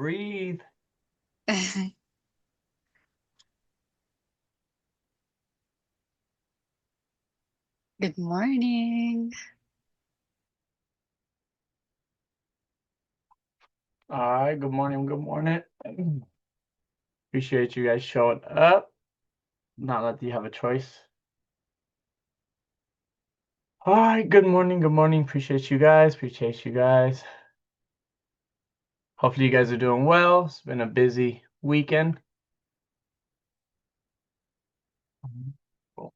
breathe. Good morning. All right, good morning, good morning. Appreciate you guys showing up. Not that you have a choice. All right, good morning, good morning. Appreciate you guys. Appreciate you guys. Hopefully you guys are doing well. It's been a busy weekend. Cool.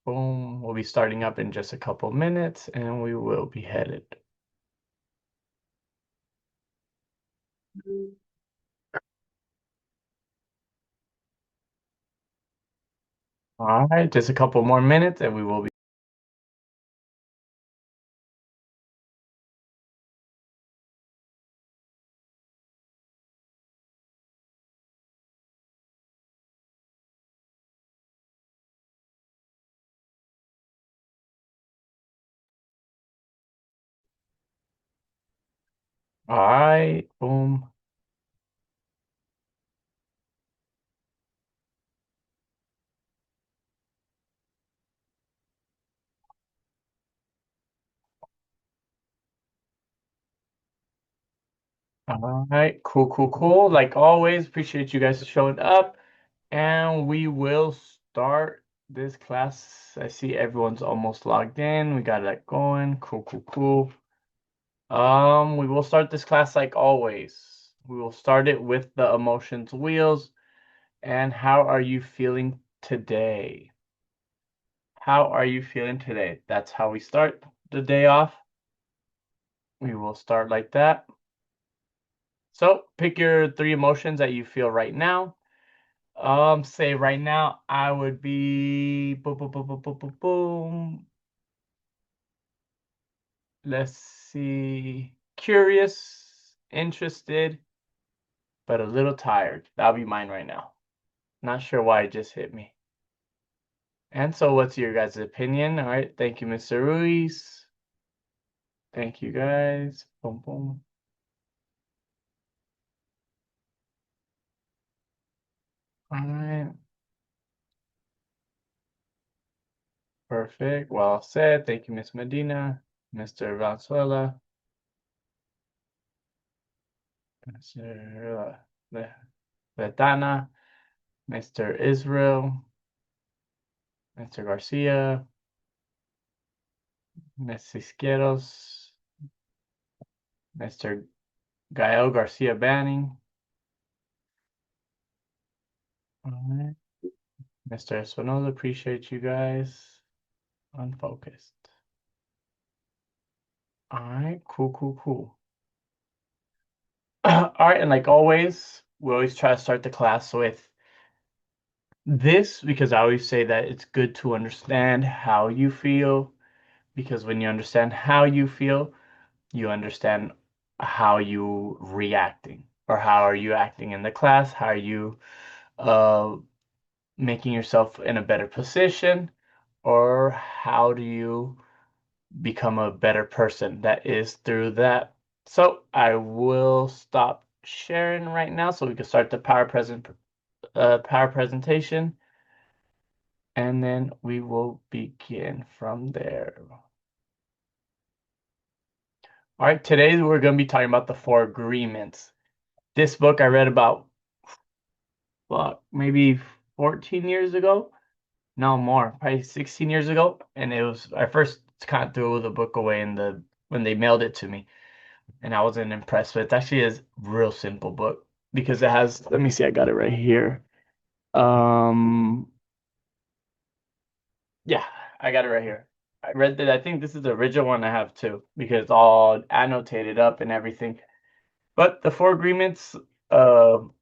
Boom. We'll be starting up in just a couple minutes and we will be headed. All right, just a couple more minutes and we will be. All right, boom. All right, cool, cool, cool. Like always, appreciate you guys showing up. And we will start this class. I see everyone's almost logged in. We got that going. Cool, cool, cool. We will start this class like always. We will start it with the emotions wheels. And how are you feeling today? How are you feeling today? That's how we start the day off. We will start like that. So pick your three emotions that you feel right now. Say right now, I would be boom, boom, boom, boom, boom, boom, boom. Let's see, curious, interested, but a little tired. That'll be mine right now. Not sure why it just hit me. And so, what's your guys' opinion? All right, thank you, Mr. Ruiz. Thank you, guys. Boom, boom. All right, perfect. Well said. Thank you, Miss Medina, Mr. Valenzuela, Mr. Letana, Mr. Israel, Mr. Garcia, Ms. Isquieros, Mr. Gael Garcia Banning, all right. Mr. Espinoza, appreciate you guys. Unfocused. All right, cool, cool, cool. All right, and like always, we always try to start the class with this because I always say that it's good to understand how you feel because when you understand how you feel, you understand how you reacting or how are you acting in the class, how are you uh making yourself in a better position, or how do you become a better person that is through that. So I will stop sharing right now so we can start the power presentation and then we will begin from there. All right, today we're going to be talking about the four agreements. This book I read about maybe 14 years ago. No more, probably 16 years ago. And it was I first kind of threw the book away in the when they mailed it to me, and I wasn't impressed with it. It's actually a real simple book because it has. Let me see, I got it right here. Um, yeah, I got it right here. I read that. I think this is the original one I have too because it's all annotated up and everything. But the Four Agreements,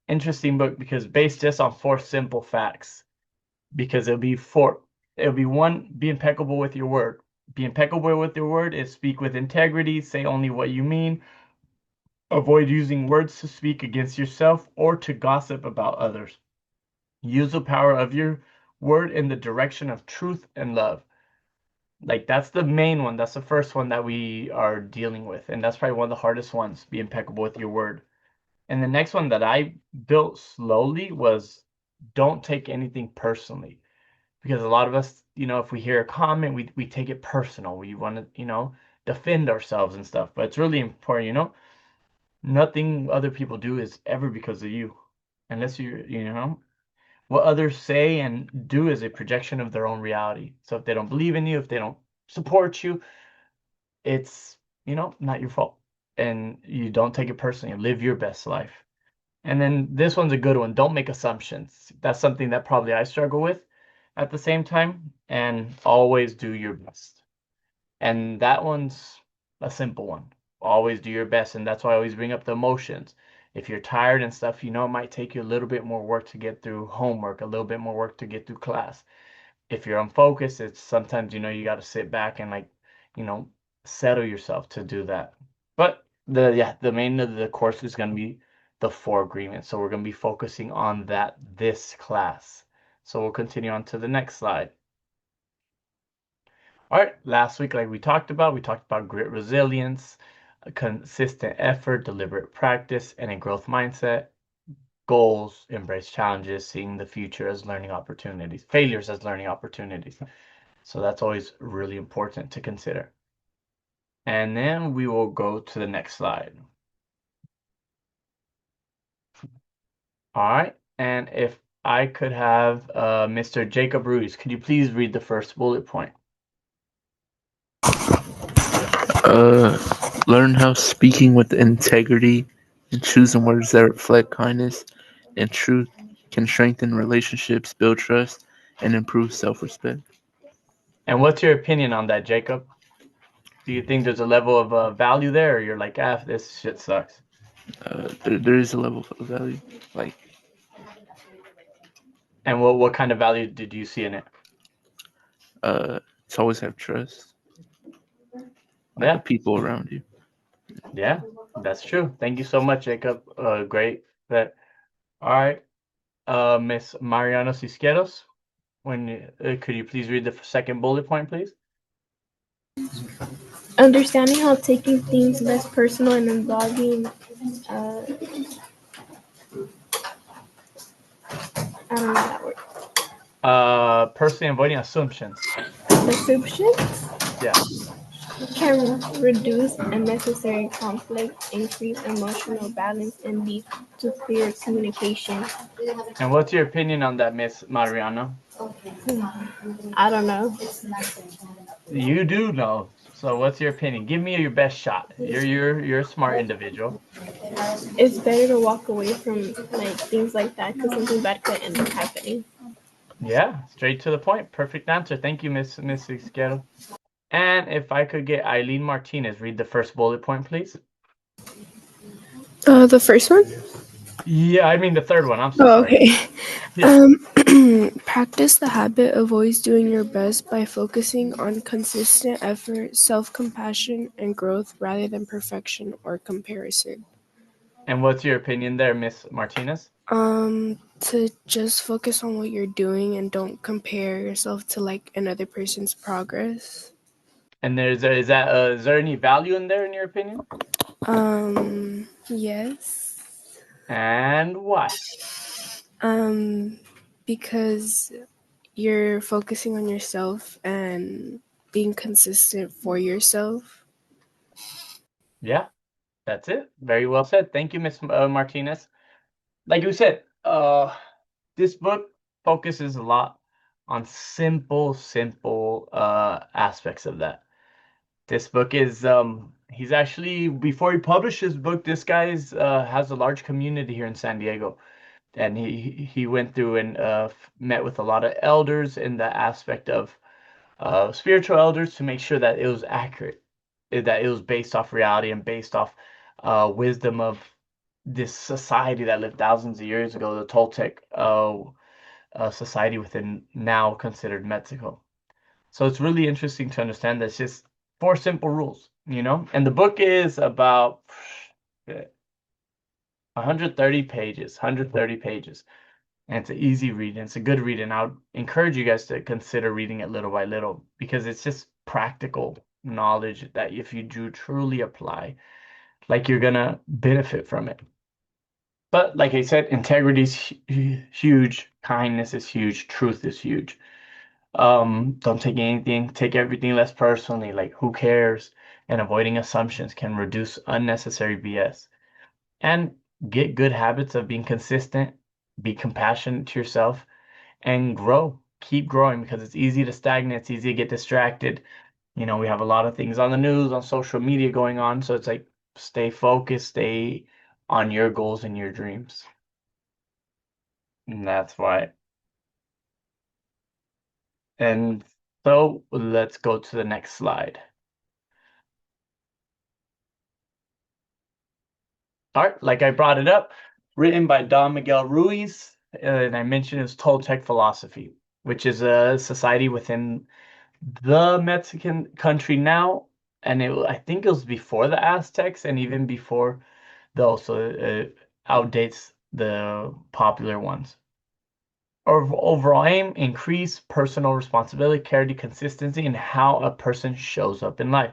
interesting book because based just on four simple facts. Because it'll be one, be impeccable with your word. Be impeccable with your word is speak with integrity, say only what you mean, avoid using words to speak against yourself or to gossip about others. Use the power of your word in the direction of truth and love. Like that's the main one. That's the first one that we are dealing with. And that's probably one of the hardest ones, be impeccable with your word. And the next one that I built slowly was don't take anything personally. Because a lot of us, if we hear a comment, we take it personal. We want to, defend ourselves and stuff. But it's really important, nothing other people do is ever because of you. Unless what others say and do is a projection of their own reality. So if they don't believe in you, if they don't support you, it's, not your fault. And you don't take it personally. Live your best life. And then this one's a good one. Don't make assumptions. That's something that probably I struggle with at the same time. And always do your best. And that one's a simple one. Always do your best. And that's why I always bring up the emotions. If you're tired and stuff, it might take you a little bit more work to get through homework, a little bit more work to get through class. If you're unfocused, it's sometimes, you got to sit back and you know, settle yourself to do that. But the main of the course is going to be the four agreements. So we're going to be focusing on that this class. So we'll continue on to the next slide. All right, last week, like we talked about grit, resilience, a consistent effort, deliberate practice, and a growth mindset. Goals, embrace challenges, seeing the future as learning opportunities, failures as learning opportunities. So that's always really important to consider. And then we will go to the next slide. All right, and if I could have Mr. Jacob Ruiz, could you please read the first bullet point? Uh, Learn how speaking with integrity and choosing words that reflect kindness and truth can strengthen relationships, build trust, and improve self-respect. And what's your opinion on that, Jacob? Do you think there's a level of value there, or you're like, this shit sucks? There is a level of value, like And what kind of value did you see in it? to always have trust, like the Yeah, people around you. yeah, that's true. Thank you so much, Jacob. Great. But all right, Miss Mariano Cisqueros, could you please read the second bullet point, please? Understanding how taking things less personal and involving, uh, I don't know that word, Personally avoiding assumptions. assumptions Yeah. can reduce unnecessary conflict, increase emotional balance, and lead to clear communication. And what's your opinion on that, Miss Mariano? I don't know. You do know. So what's your opinion? Give me your best shot. You're a smart individual. It's better to walk away from like things like that because something bad could end up happening. Yeah, straight to the point. Perfect answer. Thank you, Miss Cisqueros. And if I could get Eileen Martinez read the first bullet point, please. The first one? Yeah, I mean the third one. I'm so Oh, sorry. okay. Yeah. Practice the habit of always doing your best by focusing on consistent effort, self compassion, and growth rather than perfection or comparison. And what's your opinion there, Miss Martinez? To just focus on what you're doing and don't compare yourself to like another person's progress. And is there any value in there in your opinion? Yes. And why? Um, because you're focusing on yourself and being consistent for yourself. Yeah, that's it. Very well said. Thank you, Miss Martinez. Like you said, this book focuses a lot on simple aspects of that. This book is he's actually before he published his book, this guy has a large community here in San Diego. And he went through and met with a lot of elders in the aspect of spiritual elders to make sure that it was accurate, that it was based off reality and based off wisdom of this society that lived thousands of years ago, the Toltec society within now considered Mexico. So it's really interesting to understand that it's just four simple rules, And the book is about 130 pages, 130 pages. And it's an easy read, and it's a good read, and I would encourage you guys to consider reading it little by little because it's just practical knowledge that if you do truly apply, like you're gonna benefit from it. But like I said, integrity is huge, kindness is huge, truth is huge. Don't take everything less personally, like who cares? And avoiding assumptions can reduce unnecessary BS. And get good habits of being consistent, be compassionate to yourself, and grow. Keep growing because it's easy to stagnate, it's easy to get distracted. We have a lot of things on the news, on social media going on, so it's like stay focused, stay on your goals and your dreams. And that's why. And so let's go to the next slide. All right, like I brought it up, written by Don Miguel Ruiz, and I mentioned it's Toltec philosophy, which is a society within the Mexican country now, and I think it was before the Aztecs and even before those, so it outdates the popular ones. Overall aim, increase personal responsibility, clarity, consistency in how a person shows up in life.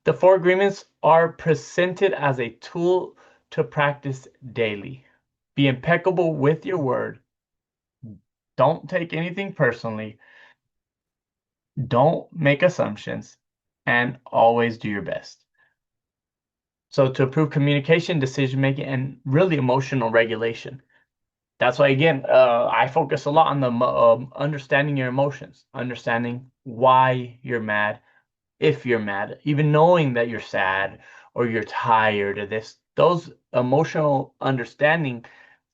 The four agreements are presented as a tool to practice daily. Be impeccable with your word. Don't take anything personally. Don't make assumptions. And always do your best. So to improve communication, decision making, and really emotional regulation. That's why, again, I focus a lot on the understanding your emotions, understanding why you're mad, if you're mad, even knowing that you're sad or you're tired of this. Those emotional understanding,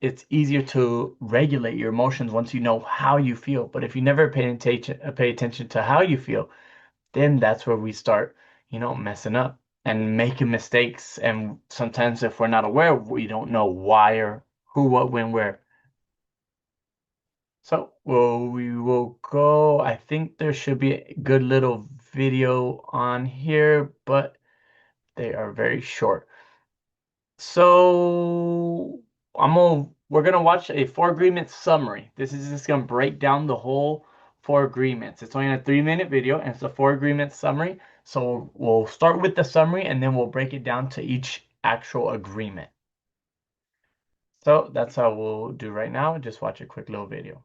it's easier to regulate your emotions once you know how you feel. But if you never pay attention to how you feel, then that's where we start, messing up and making mistakes. And sometimes if we're not aware, we don't know why or who, what, when, where. So we will go. I think there should be a good little video on here, but they are very short. So we're gonna watch a four agreement summary. This is just gonna break down the whole four agreements. It's only a 3-minute video and it's a four agreement summary. So we'll start with the summary and then we'll break it down to each actual agreement. So that's how we'll do right now. Just watch a quick little video.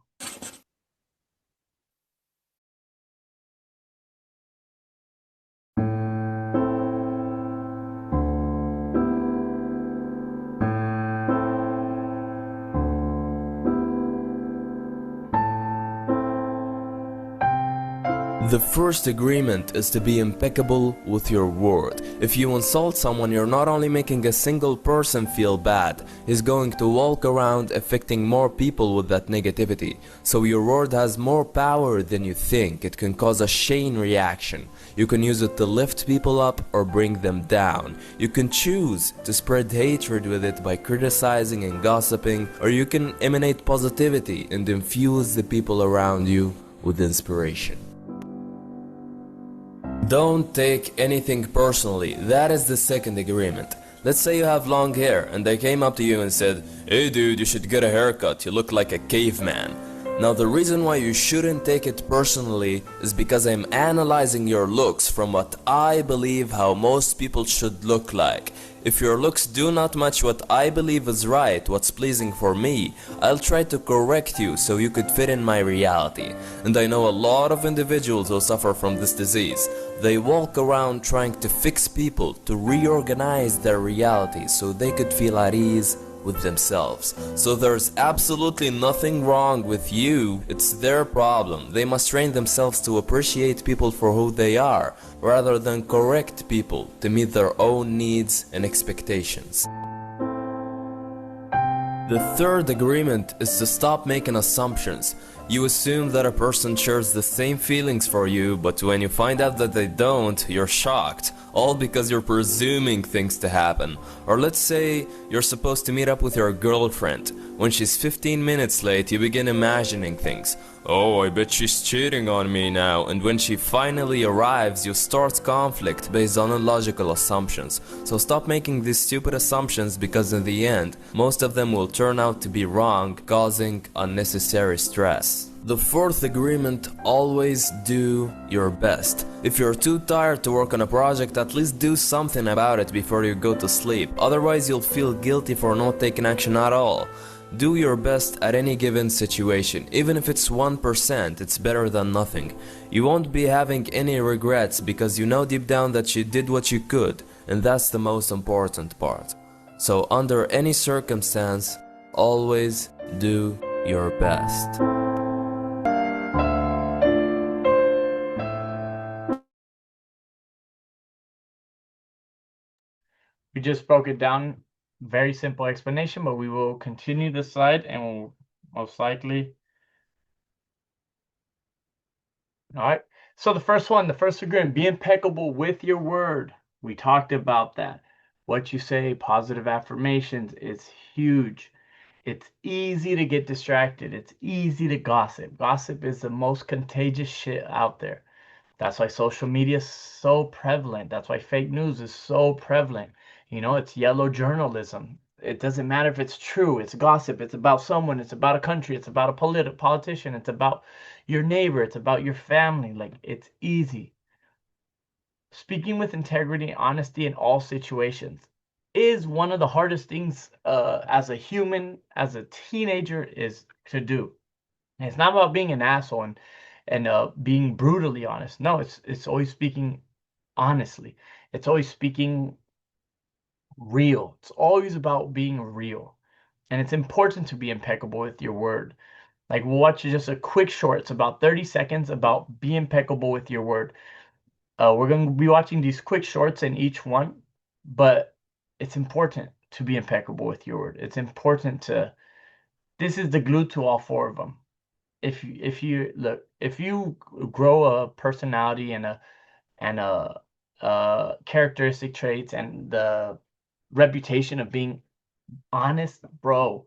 The first agreement is to be impeccable with your word. If you insult someone, you're not only making a single person feel bad, he's going to walk around affecting more people with that negativity. So your word has more power than you think. It can cause a chain reaction. You can use it to lift people up or bring them down. You can choose to spread hatred with it by criticizing and gossiping, or you can emanate positivity and infuse the people around you with inspiration. Don't take anything personally. That is the second agreement. Let's say you have long hair and they came up to you and said, "Hey dude, you should get a haircut, you look like a caveman." Now the reason why you shouldn't take it personally is because I'm analyzing your looks from what I believe how most people should look like. If your looks do not match what I believe is right, what's pleasing for me, I'll try to correct you so you could fit in my reality. And I know a lot of individuals who suffer from this disease. They walk around trying to fix people, to reorganize their reality so they could feel at ease with themselves. So there's absolutely nothing wrong with you, it's their problem. They must train themselves to appreciate people for who they are, rather than correct people to meet their own needs and expectations. The third agreement is to stop making assumptions. You assume that a person shares the same feelings for you, but when you find out that they don't, you're shocked. all because you're presuming things to happen. Or let's say you're supposed to meet up with your girlfriend. When she's 15 minutes late, you begin imagining things. Oh, I bet she's cheating on me now. And when she finally arrives, you start conflict based on illogical assumptions. So stop making these stupid assumptions, because in the end, most of them will turn out to be wrong, causing unnecessary stress. The fourth agreement: always do your best. If you're too tired to work on a project, at least do something about it before you go to sleep. Otherwise, you'll feel guilty for not taking action at all. Do your best at any given situation. Even if it's 1%, it's better than nothing. You won't be having any regrets because you know deep down that you did what you could, and that's the most important part. So under any circumstance, always do your best. We just broke it down. Very simple explanation, but we will continue this slide and we'll most likely. All right. So the first one, the first agreement: be impeccable with your word. We talked about that. What you say, positive affirmations, is huge. It's easy to get distracted. It's easy to gossip. Gossip is the most contagious shit out there. That's why social media is so prevalent. That's why fake news is so prevalent. It's yellow journalism. It doesn't matter if it's true. It's gossip. It's about someone. It's about a country. It's about a politician. It's about your neighbor. It's about your family. Like, it's easy. Speaking with integrity, honesty in all situations is one of the hardest things as a human, as a teenager, is to do. And it's not about being an asshole and being brutally honest. No, it's always speaking honestly. It's always speaking real. It's always about being real. And it's important to be impeccable with your word. Like, we'll watch just a quick short. It's about 30 seconds about be impeccable with your word. We're going to be watching these quick shorts in each one, but it's important to be impeccable with your word. It's important to, this is the glue to all four of them. If you grow a personality and a characteristic traits and the reputation of being honest, bro,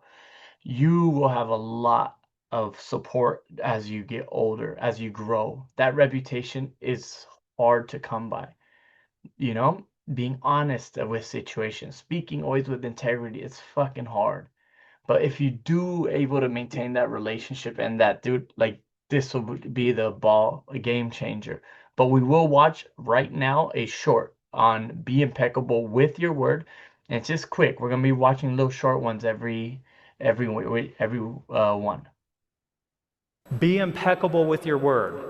you will have a lot of support as you get older, as you grow. That reputation is hard to come by. Being honest with situations, speaking always with integrity, it's fucking hard. But if you do able to maintain that relationship and that dude, like, this will be a game changer. But we will watch right now a short on be impeccable with your word. And it's just quick. We're gonna be watching little short ones every one. Be impeccable with your word.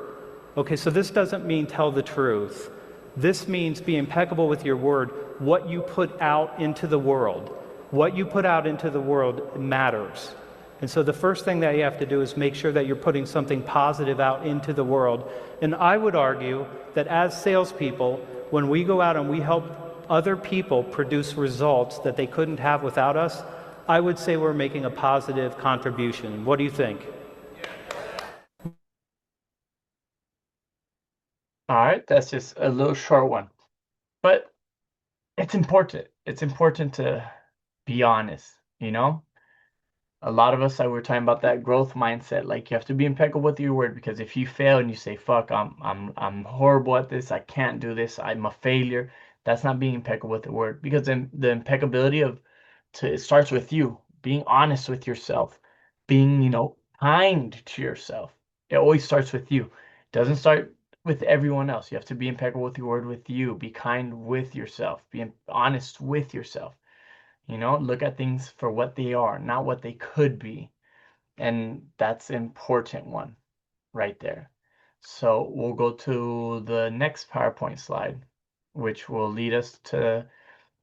Okay, so this doesn't mean tell the truth. This means be impeccable with your word. What you put out into the world. What you put out into the world matters. And so the first thing that you have to do is make sure that you're putting something positive out into the world. And I would argue that as salespeople, when we go out and we help other people produce results that they couldn't have without us, I would say we're making a positive contribution. What do you think? All right, that's just a little short one. But it's important. It's important to be honest, A lot of us, we're talking about that growth mindset. Like, you have to be impeccable with your word, because if you fail and you say, "Fuck, I'm horrible at this. I can't do this. I'm a failure." That's not being impeccable with the word, because then the impeccability it starts with you being honest with yourself, being, kind to yourself. It always starts with you. It doesn't start with everyone else. You have to be impeccable with your word with you. Be kind with yourself. Be honest with yourself. Look at things for what they are, not what they could be. And that's an important one right there. So we'll go to the next PowerPoint slide, which will lead us to,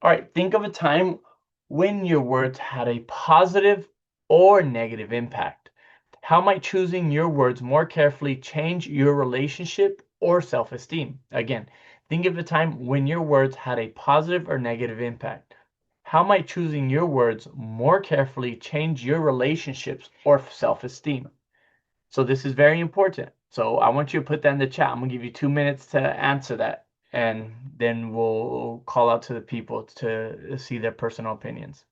all right, think of a time when your words had a positive or negative impact. How might choosing your words more carefully change your relationship or self-esteem? Again, think of a time when your words had a positive or negative impact. How might choosing your words more carefully change your relationships or self-esteem? So this is very important. So I want you to put that in the chat. I'm gonna give you 2 minutes to answer that. and then we'll call out to the people to see their personal opinions.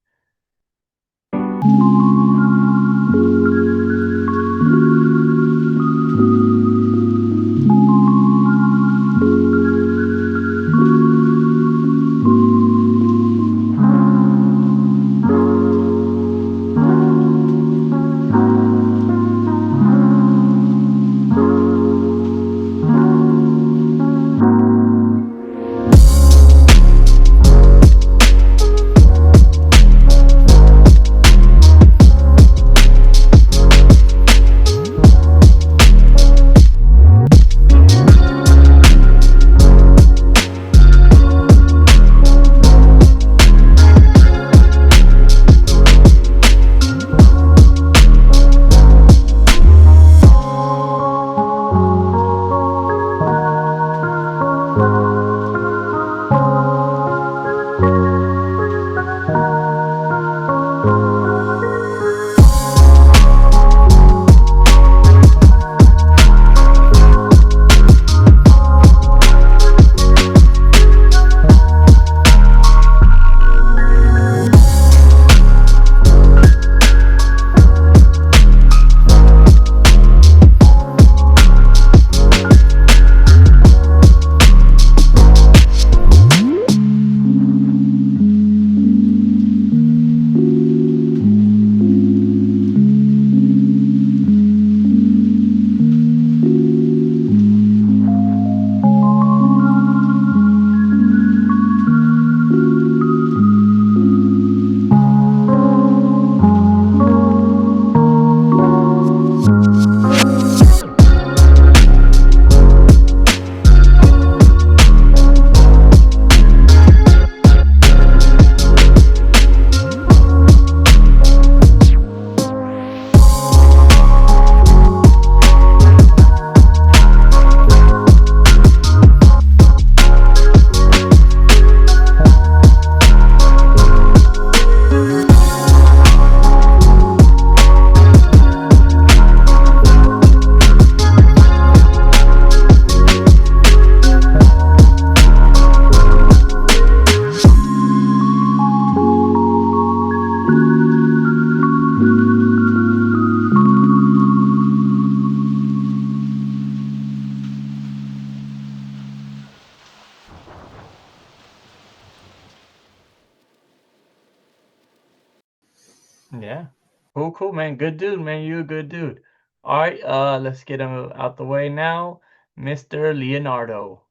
Yeah. Cool, cool, man. Good dude, man. You a good dude. All right, let's get him out the way now. Mr. Leonardo.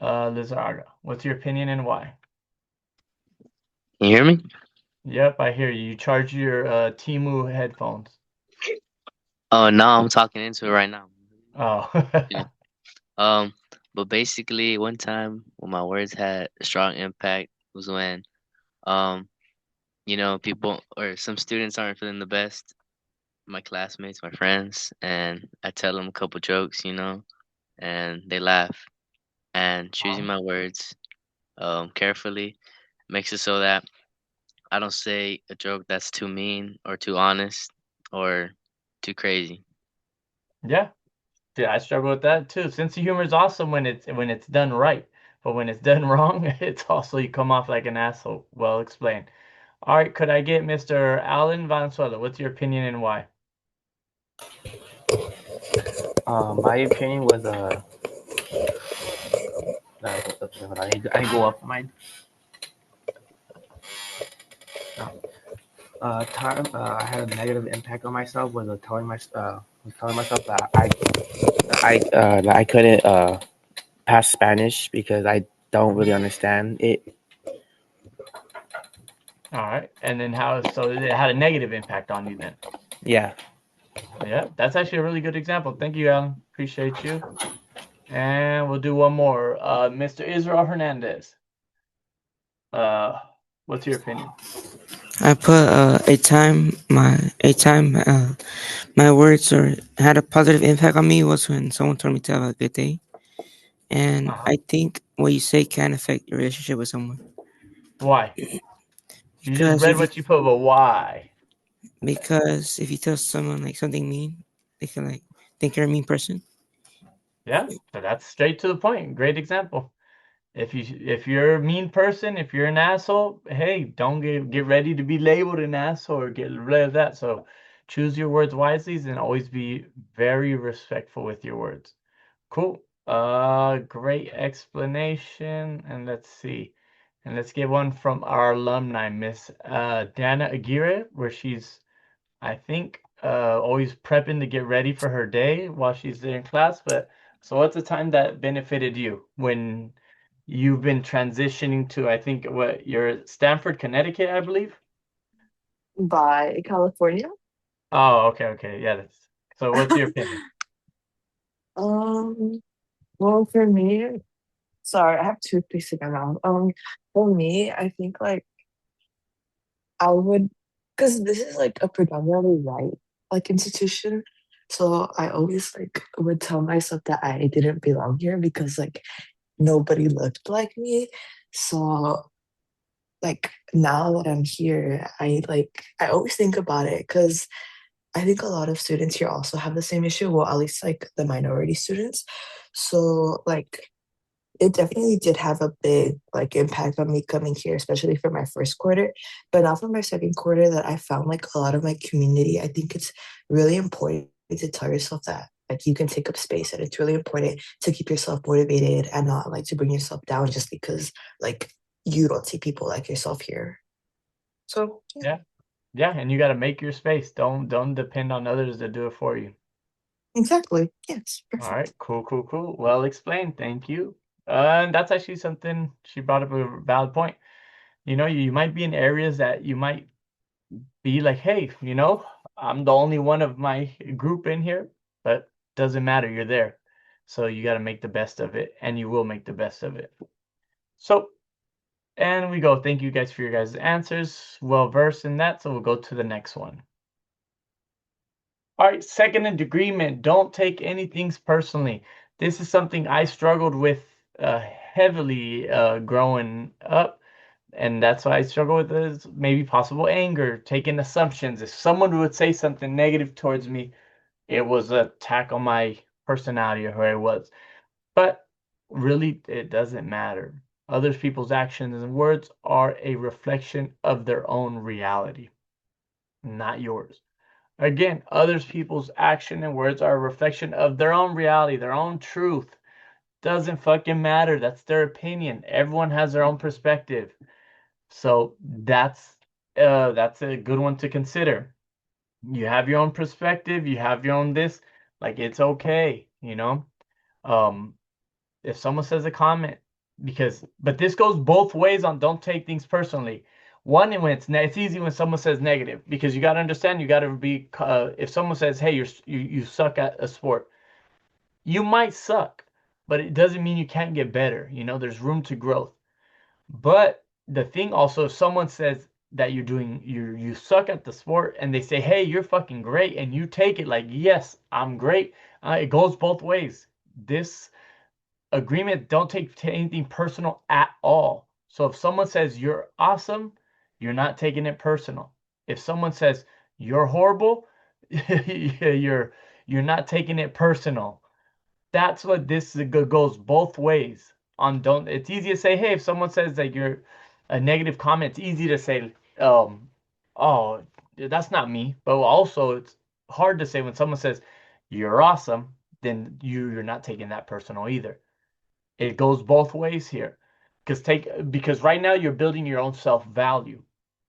Lizardo, what's your opinion and why? Can you hear me? Yep, I hear you. You charge your Timu headphones. Oh no, I'm talking into it right now. Oh. Yeah. Um, but basically, one time when my words had a strong impact was when, um, people or some students aren't feeling the best. My classmates, my friends, and I tell them a couple jokes, and they laugh. And choosing my words, carefully makes it so that I don't say a joke that's too mean or too honest or too crazy. Yeah. Yeah, I struggle with that too. Sense of humor is awesome when it's done right, but when it's done wrong, it's also you come off like an asshole. Well explained. All right, could I get Mr. Alan Valenzuela? What's your opinion and why? My opinion was hold on, I need to go up mine. No. Time I had a negative impact on myself was telling myself that I couldn't pass Spanish because I don't really understand it. All right, and then so it had a negative impact on you then. Yeah. Yeah, that's actually a really good example. Thank you, Alan. Appreciate you. And we'll do one more. Mr. Israel Hernandez. Uh, what's your opinion? I put my words or had a positive impact on me was when someone told me to have a good day, and Uh-huh. I think what you say can affect your relationship with someone Why? You just because read what you put, but why? if you tell someone like something mean, they can like think you're a mean person. Yeah, so that's straight to the point. Great example. If you're a mean person, if you're an asshole, hey, don't get ready to be labeled an asshole or get rid of that. So choose your words wisely and always be very respectful with your words. Cool. Great explanation. And let's see. And let's get one from our alumni, Miss Dana Aguirre, where she's, I think, always prepping to get ready for her day while she's there in class. But so what's the time that benefited you when you've been transitioning to, I think, what, you're Stanford, Connecticut, I believe? By California. Oh, okay, okay. Yeah, that's so what's your opinion? Um, well, for me, sorry, I have toothpaste in my mouth. For me, I think like I would, because this is like a predominantly white like institution, so I always like would tell myself that I didn't belong here because like nobody looked like me. So like now that I'm here, I always think about it because I think a lot of students here also have the same issue. Well, at least like the minority students. So like it definitely did have a big like impact on me coming here, especially for my first quarter. But now for my second quarter, that I found like a lot of my community. I think it's really important to tell yourself that like you can take up space, and it's really important to keep yourself motivated and not like to bring yourself down just because like you don't see people like yourself here. So yeah. Yeah. Yeah, and you got to make your space. Don't depend on others to do it for you. Exactly. Yes. All Perfect. right, cool, cool, cool. Well explained. Thank you. And that's actually something she brought up a valid point. You might be in areas that you might be like, hey, I'm the only one of my group in here, but doesn't matter. You're there. So you got to make the best of it, and you will make the best of it. So, and we go. Thank you guys for your guys' answers. Well versed in that. So we'll go to the next one. All right, second agreement. Don't take anything personally. This is something I struggled with heavily growing up, and that's why I struggle with is maybe possible anger, taking assumptions. If someone would say something negative towards me, it was an attack on my personality or who I was. But really, it doesn't matter. Other people's actions and words are a reflection of their own reality, not yours. Again, others people's action and words are a reflection of their own reality, their own truth. Doesn't fucking matter. That's their opinion. Everyone has their own perspective. So that's a good one to consider. You have your own perspective, you have your own this, like it's okay. Um, if someone says a comment, but this goes both ways on don't take things personally. One, when it's easy when someone says negative because you got to understand, you got to be if someone says, hey, you suck at a sport, you might suck, but it doesn't mean you can't get better. There's room to growth. But the thing also, if someone says that you suck at the sport and they say, hey, you're fucking great, and you take it like, yes, I'm great, it goes both ways. This agreement, don't take anything personal at all. So if someone says you're awesome, you're not taking it personal. If someone says you're horrible, you're not taking it personal. That's what this goes both ways on. Don't It's easy to say, hey, if someone says that you're a negative comment, it's easy to say, oh, that's not me. But also it's hard to say when someone says you're awesome, then you're not taking that personal either. It goes both ways here. Because right now you're building your own self-value,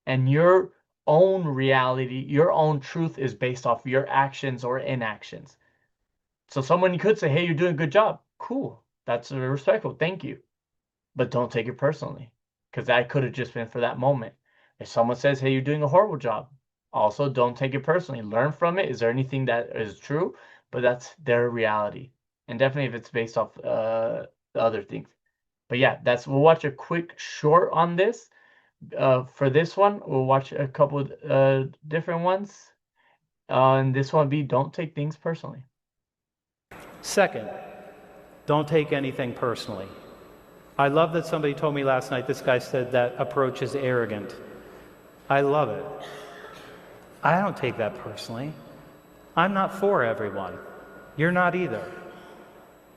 and your own reality, your own truth is based off your actions or inactions. So someone could say, hey, you're doing a good job. Cool. That's respectful. Thank you. But don't take it personally, because that could have just been for that moment. If someone says, hey, you're doing a horrible job, also don't take it personally. Learn from it. Is there anything that is true? But that's their reality. And definitely if it's based off the other things. But yeah, we'll watch a quick short on this. For this one, we'll watch a couple different ones. And this one be don't take things personally. Second, don't take anything personally. I love that somebody told me last night, this guy said that approach is arrogant. I love it. I don't take that personally. I'm not for everyone. You're not either.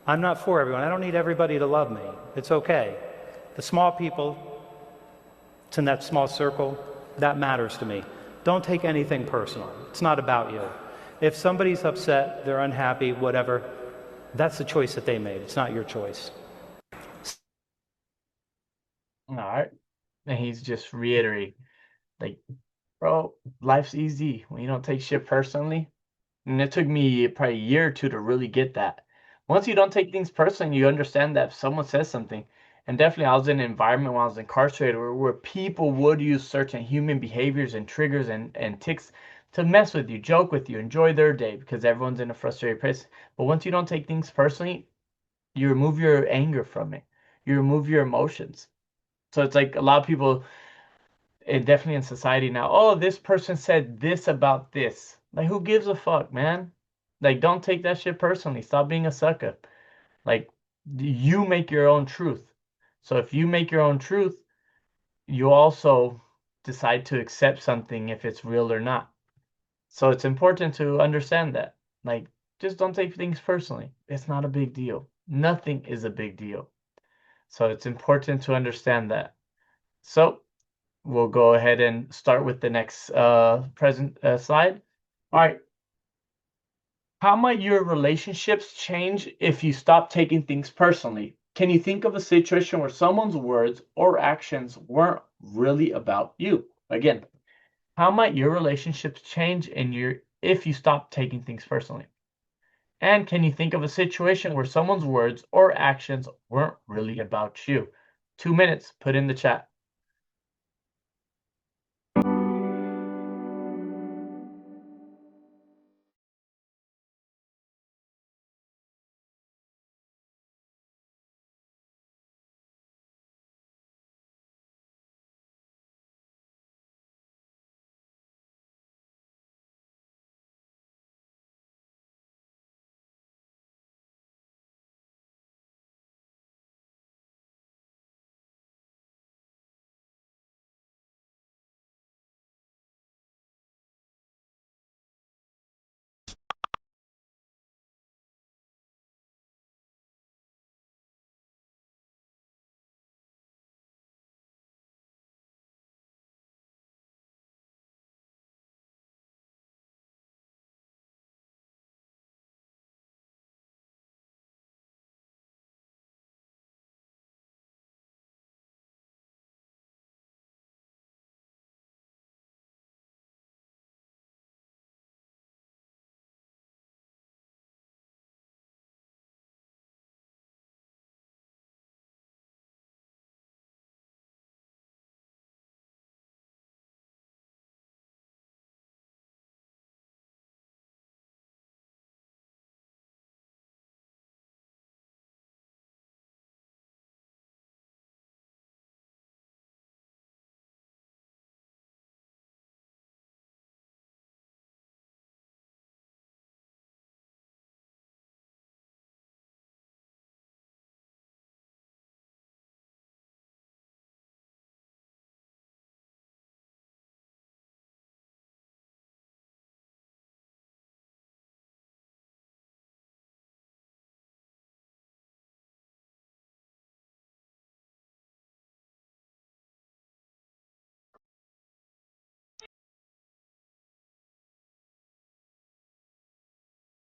I'm not for everyone. I don't need everybody to love me. It's okay. The small people, it's in that small circle, that matters to me. Don't take anything personal. It's not about you. If somebody's upset, they're unhappy, whatever, that's the choice that they made. It's not your choice. All right. And he's just reiterating, like, bro, life's easy when you don't take shit personally. And it took me probably a year or two to really get that. Once you don't take things personally, you understand that if someone says something, and definitely I was in an environment when I was incarcerated where people would use certain human behaviors and triggers and tics to mess with you, joke with you, enjoy their day because everyone's in a frustrated place. But once you don't take things personally, you remove your anger from it. You remove your emotions. So it's like a lot of people, definitely in society now, oh, this person said this about this. Like, who gives a fuck, man? Like, don't take that shit personally. Stop being a sucker. Like, you make your own truth. So if you make your own truth, you also decide to accept something if it's real or not. So it's important to understand that. Like, just don't take things personally. It's not a big deal. Nothing is a big deal. So it's important to understand that. So we'll go ahead and start with the next present slide. All right. How might your relationships change if you stop taking things personally? Can you think of a situation where someone's words or actions weren't really about you? Again, how might your relationships change if you stop taking things personally? And can you think of a situation where someone's words or actions weren't really about you? 2 minutes, put in the chat.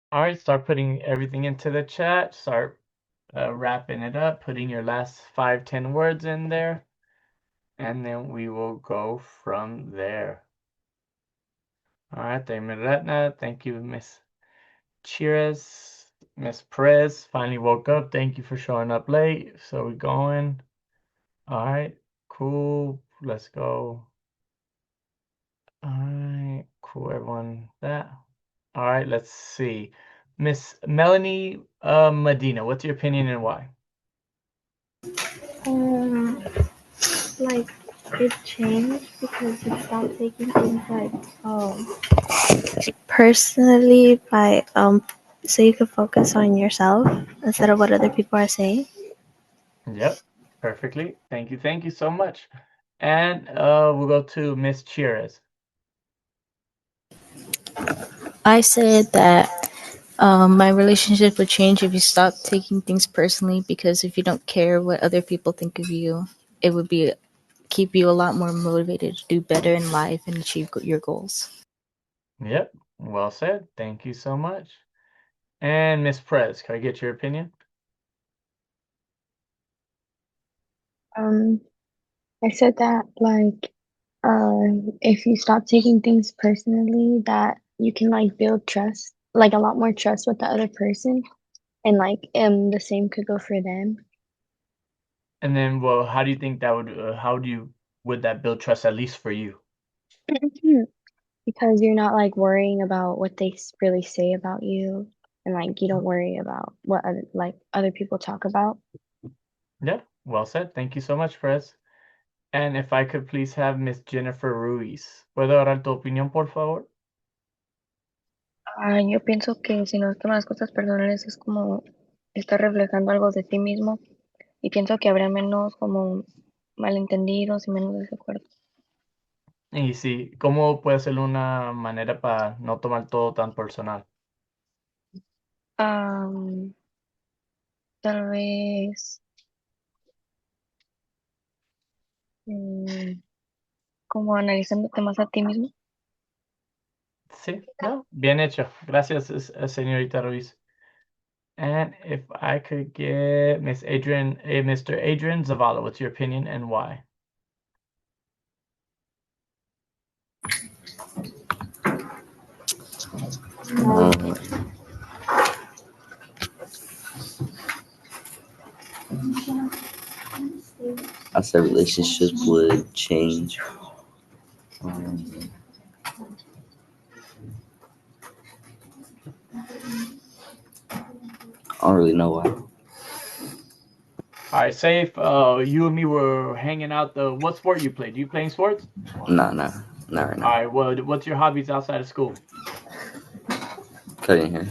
All right, start putting everything into the chat. Start wrapping it up, putting your last 5, 10 words in there, and then we will go from there. All right, thank you, Miss Chires. Miss Perez finally woke up. Thank you for showing up late. So we're going. All right, cool. Let's go. All right, cool, everyone. That. All right, let's see. Miss Melanie Medina, what's your opinion and why? Um, like it changed because you stopped taking things like personally by so you could focus on yourself instead of what other people are saying. Yep, perfectly. Thank you so much. And we'll go to Miss Chires. I said that My relationship would change if you stopped taking things personally because if you don't care what other people think of you, it would be keep you a lot more motivated to do better in life and achieve your goals. Yep, well said. Thank you so much. And Miss Prez, can I get your opinion? Um, I said that like if you stop taking things personally, that you can like build trust, like a lot more trust with the other person, and like the same could go for them. And then, well, how do you think that would that build trust at least for you? Because you're not like worrying about what they really say about you, and like you don't worry about what other people talk about. Yeah, well said. Thank you so much, Prez. And if I could please have Miss Jennifer Ruiz. ¿Puedo dar tu opinión, por favor? Yo pienso que si nos toman las cosas personales es como estar reflejando algo de ti mismo y pienso que habría menos como malentendidos y menos desacuerdos. Y sí, ¿cómo puede ser una manera para no tomar todo tan personal? Am, Tal vez mm, como analizándote más a ti mismo. Sí, no, bien hecho. Gracias, señorita Ruiz. And if I could get Miss Adrian, Mr. Adrian Zavala, what's your opinion and why? Um, I said relationships would change. Um, I don't really know why. All right, say if you and me were hanging out, what sport you play? Do you play any sports? Nah, not right All now. right, well, what's your hobbies outside of school? Cutting hair.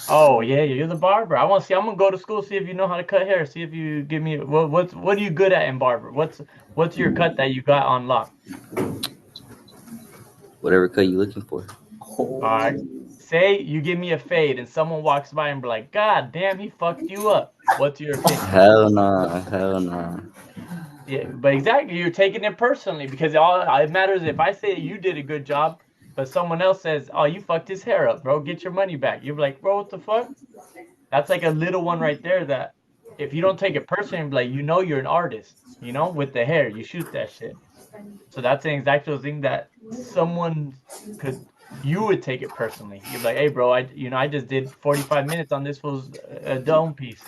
Oh yeah, you're the barber. I want to see. I'm gonna go to school, see if you know how to cut hair. See if you give me what are you good at in barber? What's your cut that you got on lock? Whatever cut you looking for. All right. Say you give me a fade and someone walks by and be like, God damn, he fucked you up. What's your opinion? Hell nah, hell nah. Yeah, but exactly, you're taking it personally because all it matters if I say you did a good job, but someone else says, "Oh, you fucked his hair up, bro. Get your money back." You're like, "Bro, what the fuck?" That's like a little one right there that if you don't take it personally, like you're an artist, with the hair, you shoot that shit. So that's an exact thing that someone could you would take it personally. You're like, "Hey, bro, I just did 45 minutes on this fool's dome piece."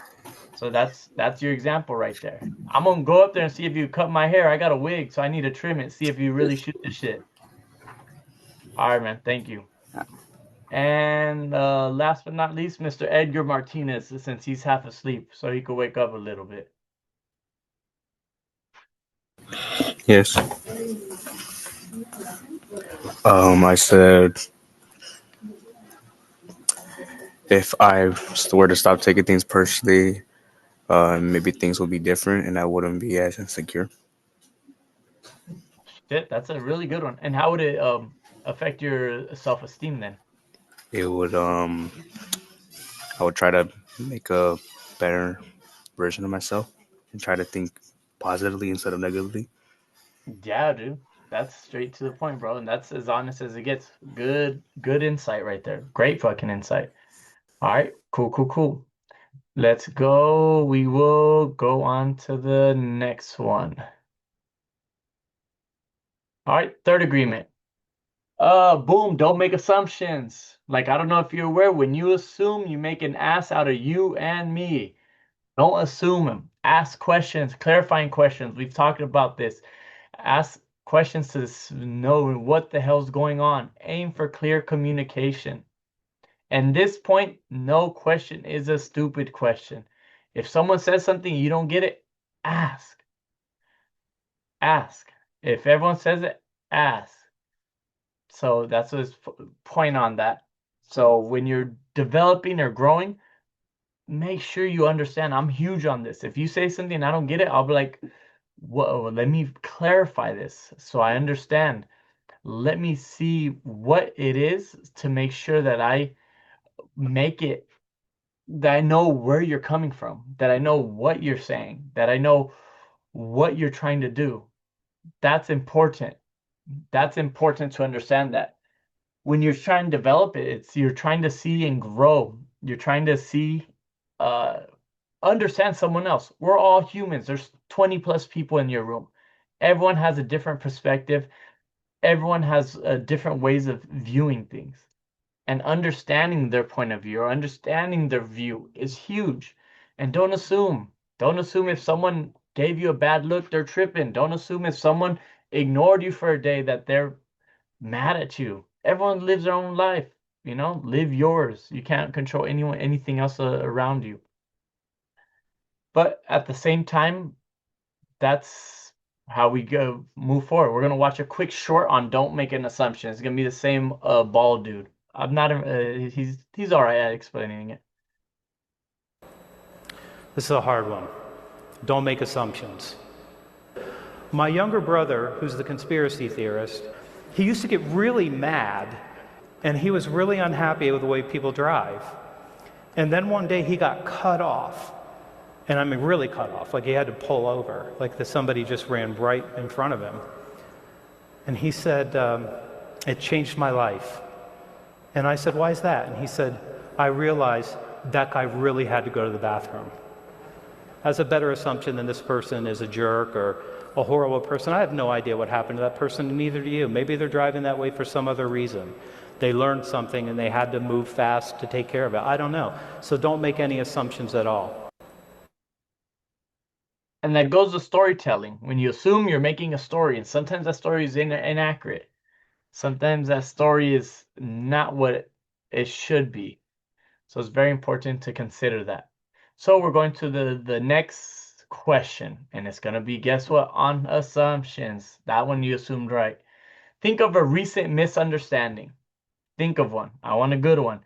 So that's your example right there. I'm gonna go up there and see if you cut my hair. I got a wig, so I need to trim it. See if you really shoot this shit. All right, man. Thank you. And last but not least, Mr. Edgar Martinez, since he's half asleep, so he could wake up a little bit. Yes. I said if I were to stop taking things personally, maybe things would be different and I wouldn't be as insecure. Shit, that's a really good one. And how would it affect your self-esteem then? It would I would try to make a better version of myself and try to think positively instead of negatively. Yeah, dude. That's straight to the point, bro. And that's as honest as it gets. Good insight right there. Great fucking insight. All right, cool, cool, cool. Let's go. We will go on to the next one. All right, third agreement. Boom, don't make assumptions. Like, I don't know if you're aware, when you assume, you make an ass out of you and me. Don't assume them. Ask questions, clarifying questions. We've talked about this. Ask questions to know what the hell's going on. Aim for clear communication. And this point, no question is a stupid question. If someone says something you don't get it, ask. Ask. If everyone says it, ask. So that's his point on that. So when you're developing or growing, make sure you understand. I'm huge on this. If you say something I don't get it, I'll be like, whoa, let me clarify this so I understand. Let me see what it is to make sure that I make it that I know where you're coming from, that I know what you're saying, that I know what you're trying to do. That's important. That's important to understand that. When you're trying to develop it, it's you're trying to see and grow. You're trying to see, uh, understand someone else. We're all humans. There's 20 plus people in your room. Everyone has a different perspective. Everyone has different ways of viewing things. And understanding their point of view or understanding their view is huge. And don't assume. Don't assume if someone gave you a bad look, they're tripping. Don't assume if someone ignored you for a day that they're mad at you. Everyone lives their own life, live yours. You can't control anything else around you. But at the same time, that's how we go move forward. We're gonna watch a quick short on "Don't Make an Assumption." It's gonna be the same bald dude. I'm not. He's all right at explaining it. This is a hard one. Don't make assumptions. My younger brother, who's the conspiracy theorist, he used to get really mad, and he was really unhappy with the way people drive. And then one day he got cut off. And I mean, really cut off, like he had to pull over, like somebody just ran right in front of him. And he said, it changed my life. And I said, why is that? And he said, I realized that guy really had to go to the bathroom. That's a better assumption than this person is a jerk or a horrible person. I have no idea what happened to that person, and neither do you. Maybe they're driving that way for some other reason. They learned something and they had to move fast to take care of it. I don't know. So don't make any assumptions at all. And that goes to storytelling. When you assume you're making a story, and sometimes that story is inaccurate. Sometimes that story is not what it should be. So it's very important to consider that. So we're going to the next question, and it's going to be, guess what, on assumptions. That one you assumed right. Think of a recent misunderstanding. Think of one. I want a good one.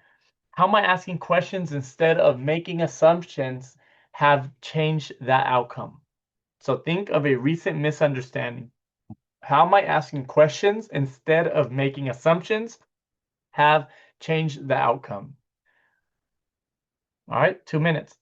How am I asking questions instead of making assumptions have changed that outcome? So think of a recent misunderstanding. How am I asking questions instead of making assumptions have changed the outcome? All right, 2 minutes.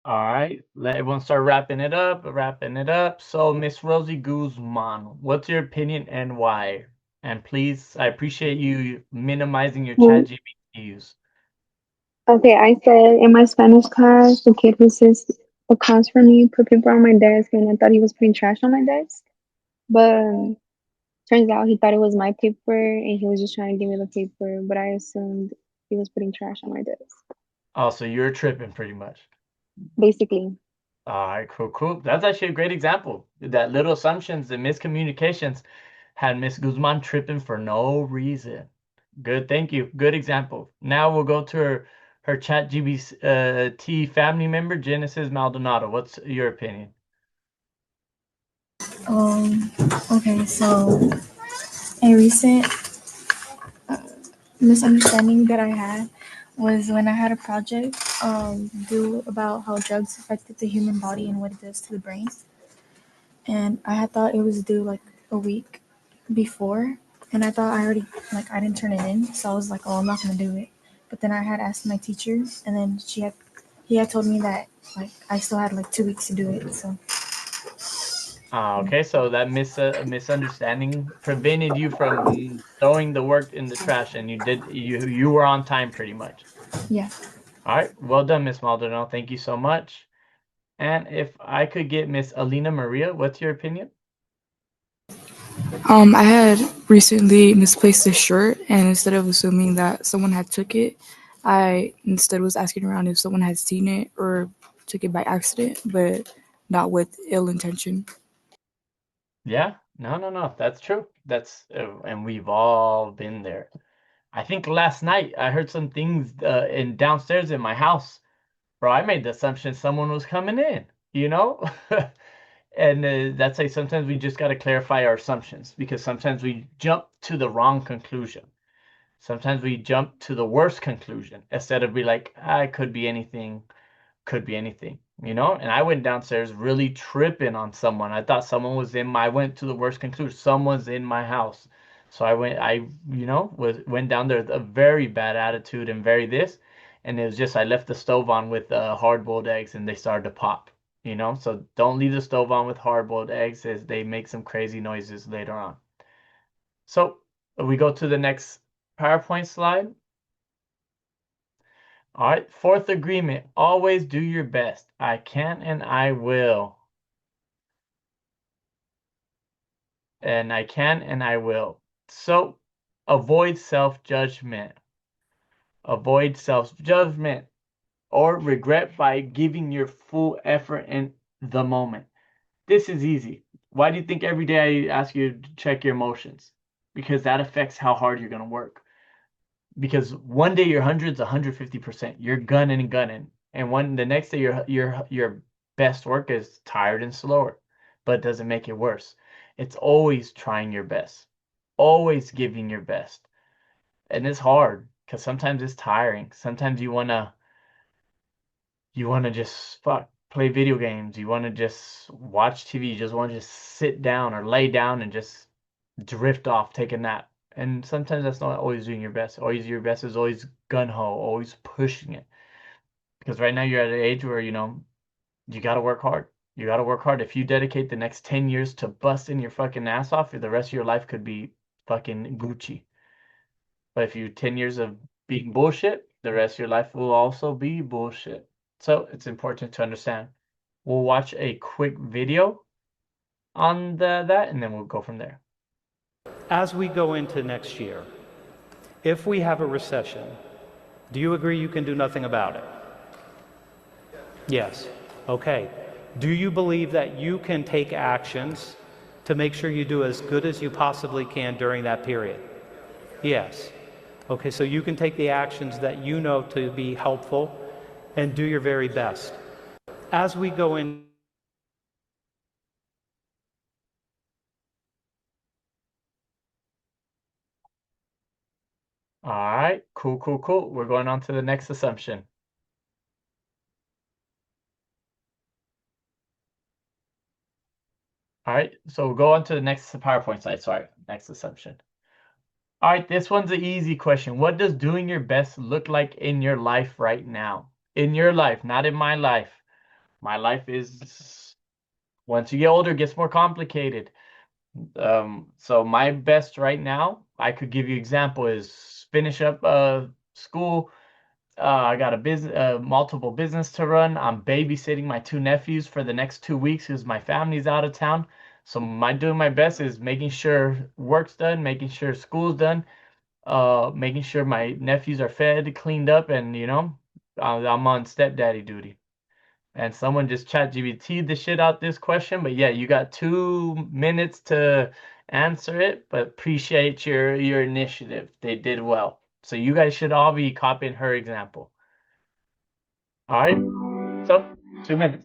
All right, let everyone start wrapping it up, So, Miss Rosie Guzman, what's your opinion and why? And please, I appreciate you minimizing your Mm. chat GPT use. Okay, I said in my Spanish class, the kid who sits across from me put paper on my desk, and I thought he was putting trash on my desk. But Turns out he thought it was my paper and he was just trying to give me the paper, but I assumed he was putting trash on my desk. Oh, so you're tripping pretty much. Basically. All right, cool, cool. That's actually a great example. That little assumptions and miscommunications had Miss Guzman tripping for no reason. Good, thank you. Good example. Now we'll go to her chat GBT family member, Genesis Maldonado. What's your opinion? Um, okay, so a recent misunderstanding that I had was when I had a project due about how drugs affected the human body and what it does to the brain. And I had thought it was due like a week before, and I thought I already like I didn't turn it in, so I was like, oh, I'm not gonna do it. But then I had asked my teacher, and then he had told me that like I still had like 2 weeks to do it. So Okay, so that misunderstanding prevented you from throwing the work in the trash, and you were on time pretty much. yeah. All right, well done, Miss Maldonado. Thank you so much. And if I could get Miss Alina Maria, what's your opinion? I had recently misplaced a shirt, and instead of assuming that someone had took it, I instead was asking around if someone had seen it or took it by accident, but not with ill intention. Yeah, no, no, no, that's true. And we've all been there. I think last night I heard some things in downstairs in my house. Bro, I made the assumption someone was coming in, you know? And that's like sometimes we just got to clarify our assumptions because sometimes we jump to the wrong conclusion. Sometimes we jump to the worst conclusion instead of be like, ah, it could be anything, you know? And I went downstairs really tripping on someone. I thought someone was I went to the worst conclusion. Someone's in my house. So went down there with a very bad attitude and very this. And it was just, I left the stove on with hard-boiled eggs and they started to pop, you know? So don't leave the stove on with hard-boiled eggs as they make some crazy noises later on. So we go to the next PowerPoint slide. All right, fourth agreement, always do your best. I can and I will. And I can and I will. So avoid self-judgment. Avoid self-judgment or regret by giving your full effort in the moment. This is easy. Why do you think every day I ask you to check your emotions? Because that affects how hard you're going to work. Because one day your 150%, you're gunning and gunning, and the next day your best work is tired and slower, but it doesn't make it worse. It's always trying your best, always giving your best, and it's hard because sometimes it's tiring. Sometimes you wanna just play video games. You wanna just watch TV. You just wanna just sit down or lay down and just drift off, take a nap. And sometimes that's not always doing your best. Always your best is always gun ho, always pushing it. Because right now you're at an age where, you gotta work hard. You gotta work hard. If you dedicate the next 10 years to busting your fucking ass off, the rest of your life could be fucking Gucci. But if you 10 years of being bullshit, the rest of your life will also be bullshit. So it's important to understand. We'll watch a quick video on that and then we'll go from there. As we go into next year, if we have a recession, do you agree you can do nothing about it? Yes. Okay. Do you believe that you can take actions to make sure you do as good as you possibly can during that period? Yes. Okay, so you can take the actions that you know to be helpful and do your very best. As we go in, All right, cool, cool, cool. We're going on to the next assumption. All right, so we'll go on to the next PowerPoint slide. Sorry, next assumption. All right, this one's an easy question. What does doing your best look like in your life right now? In your life, not in my life. My life is, once you get older, it gets more complicated. So my best right now, I could give you example is finish up school. I got a business, multiple business to run. I'm babysitting my two nephews for the next 2 weeks because my family's out of town. So my doing my best is making sure work's done, making sure school's done, making sure my nephews are fed, cleaned up, and I'm on stepdaddy duty. And someone just chat GBT the shit out this question, but yeah, you got 2 minutes to answer it, but appreciate your initiative. They did well. So you guys should all be copying her example. All right. So 2 minutes.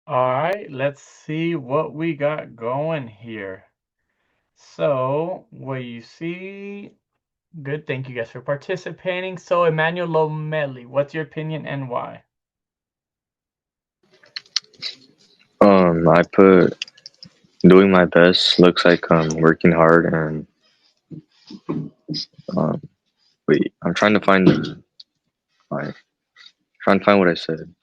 All right, let's see what we got going here. So, what you see, good. Thank you guys for participating. So, Emmanuel Lomeli, what's your opinion and why? I put doing my best looks like working hard and um wait, I'm trying to find like trying to find what I said.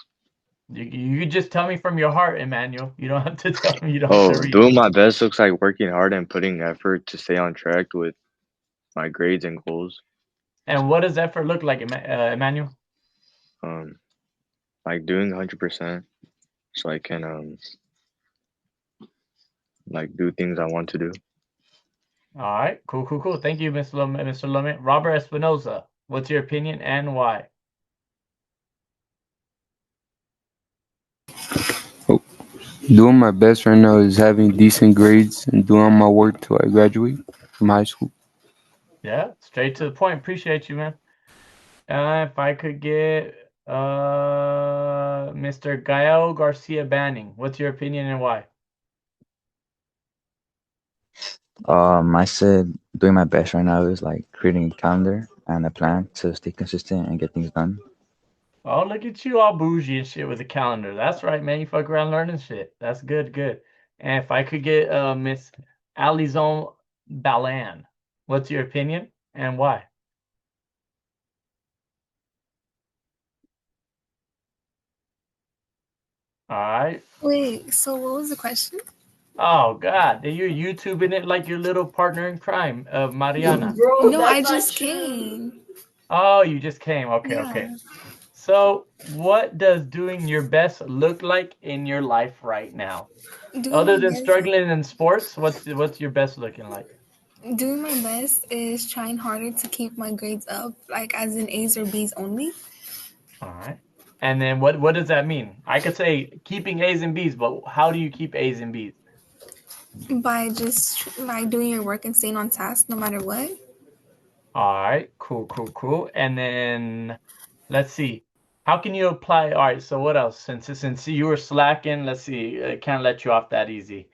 You just tell me from your heart, Emmanuel. You don't have to tell me. You don't have to Oh, read. doing my best looks like working hard and putting effort to stay on track with my grades and goals. And what does effort look like, Emmanuel? Um, like doing 100% so I can like do things I want to do. All right, cool, cool, cool. Thank you, Mr. Lomé. Robert Espinoza, what's your opinion and why? Doing my best right now is having decent grades and doing my work till I graduate from high school. Yeah, straight to the point. Appreciate you, man. If I could get Mr. Gael Garcia Banning, what's your opinion and why? I said doing my best right now is like creating a calendar and a plan to stay consistent and get things done. Oh, look at you all bougie and shit with a calendar. That's right, man. You fuck around learning shit. That's good, good. And if I could get Miss Alizon Balan, what's your opinion and why? All right. Wait, so what was the question? Oh God, you're YouTubing it like your little partner in crime, Mariana. Bro, no, I just came. Oh, you just came. Okay, okay. Yeah. So, what does doing your best look like in your life right now? Doing Other my than best. struggling in sports, what's your best looking like? Doing my best is trying harder to keep my grades up, like as in A's or B's only. All right. And then what does that mean? I could say keeping A's and B's, but how do you keep A's and B's? By just like doing your work and staying on task no matter what. All right, cool, cool, cool. And then let's see. How can you apply? All right, so what else? Since you were slacking, let's see. I can't let you off that easy.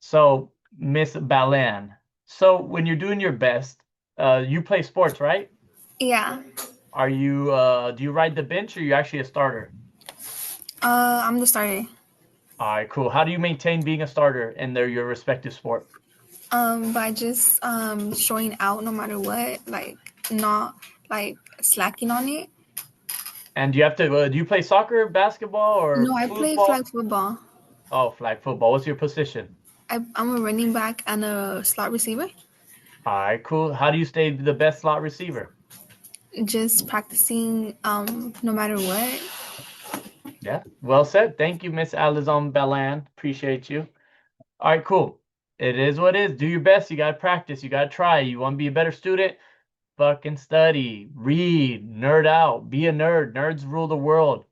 So, Miss Balan. So, when you're doing your best, You play sports, right? Yeah. Are you do you ride the bench or are you actually a starter? I'm the starter. All right, cool. How do you maintain being a starter in your respective sport? By just showing out no matter what, like not like slacking on it. And do you have to do you play soccer, basketball, or No, I play flag football? football. Oh, flag football. What's your position? I'm a running back and a slot receiver. All right, cool. How do you stay the best slot receiver? Just practicing no matter what. Yeah, well said. Thank you, Miss Alizon Bellan. Appreciate you. All right, cool. It is what it is. Do your best. You gotta practice. You gotta try. You want to be a better student? Fucking study, read, nerd out, be a nerd. Nerds rule the world,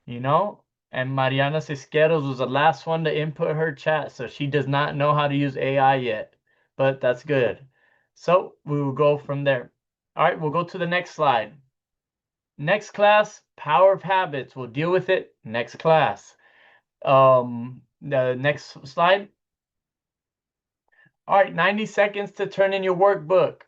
you know? And Mariana Cisqueros was the last one to input her chat, so she does not know how to use AI yet. But that's good. So we will go from there. All right, we'll go to the next slide. Next class, power of habits. We'll deal with it next class. The next slide. All right, 90 seconds to turn in your workbook.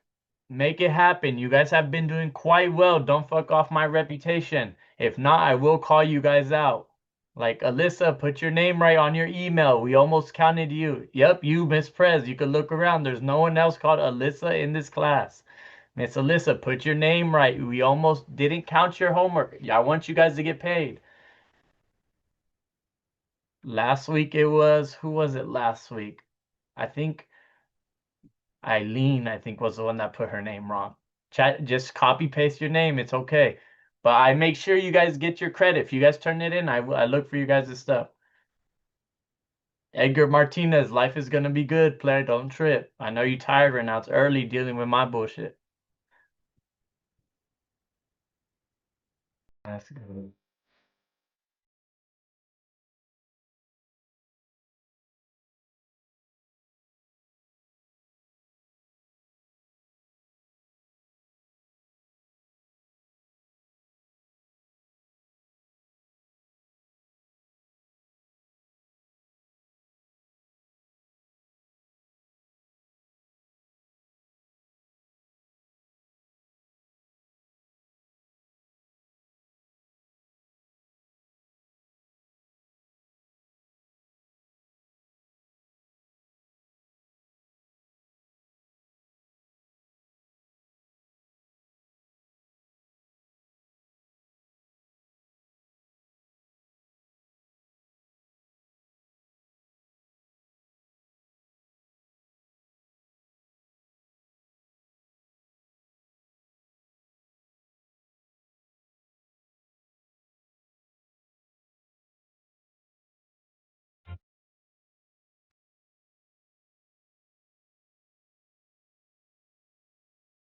Make it happen. You guys have been doing quite well. Don't fuck off my reputation. If not, I will call you guys out. Like Alyssa, put your name right on your email. We almost counted you. Yep, you, Miss Prez. You could look around. There's no one else called Alyssa in this class. Miss Alyssa, put your name right. We almost didn't count your homework. I want you guys to get paid. Last week it was, who was it last week? I think Eileen, I think, was the one that put her name wrong. Chat, just copy paste your name. It's okay. But I make sure you guys get your credit. If you guys turn it in, I look for you guys' stuff. Edgar Martinez, life is gonna be good, player. Don't trip. I know you're tired right now. It's early dealing with my bullshit. That's good.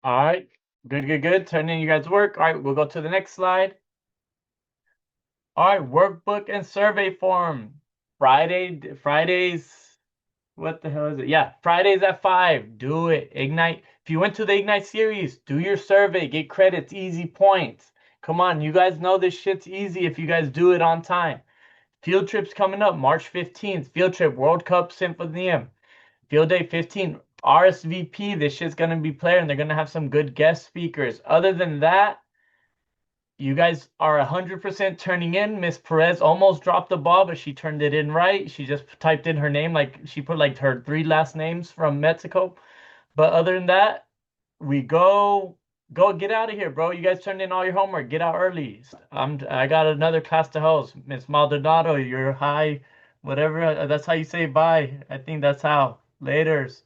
All right. Good, good, good. Turn in you guys' work. All right, we'll go to the next slide. All right, workbook and survey form. Fridays. What the hell is it? Yeah, Fridays at 5. Do it. Ignite. If you went to the Ignite series, do your survey. Get credits. Easy points. Come on, you guys know this shit's easy if you guys do it on time. Field trip's coming up March 15th. Field trip, World Cup Symphonium. Field day 15. RSVP. This shit's gonna be player and they're gonna have some good guest speakers. Other than that, you guys are 100% turning in. Miss Perez almost dropped the ball, but she turned it in right. She just typed in her name, like she put like her 3 last names from Mexico. But other than that, we go get out of here, bro. You guys turned in all your homework. Get out early. I got another class to host. Miss Maldonado, you're high, whatever. That's how you say bye. I think that's how. Laters.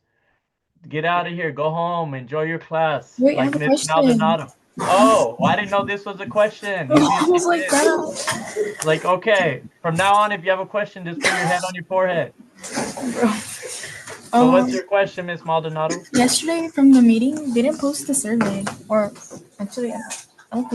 Get out of here. Go home. Enjoy your class. Wait, I Like have a Miss question. Maldonado. Oh, I didn't know this was a question. Bro, You see I how she was like did? that. Like, okay, from now on, if you have a question, just put your head on your forehead. Bro. So what's your question, Miss Maldonado? Yesterday from the meeting, they didn't post the survey. Or actually, I don't think